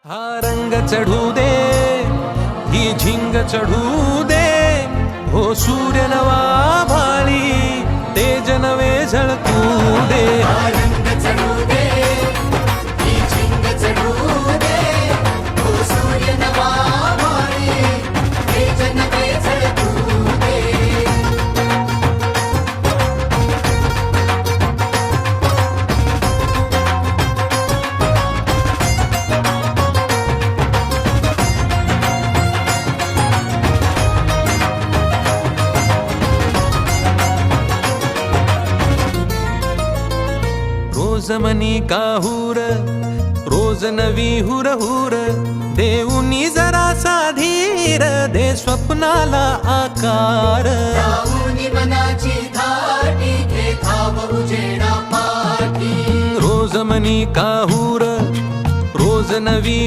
हा रंग चढू दे, ही झिंग चढू दे, हो सूर्य नवा भाळी तेज नवे झळकू दे. हा रंग चढू दे, ही झिंग चढू दे, हो सूर्य नवा भाळी तेज नवे झळकू दे. रोज मनी काहूर, रोज नवी हुर हुर, देऊनी जरासा धीर, दे स्वप्नाला आकार. लावूनी मनाची धाटी, घे धाव उजेडा पाठी. रोज मनी काहूर, रोज नवी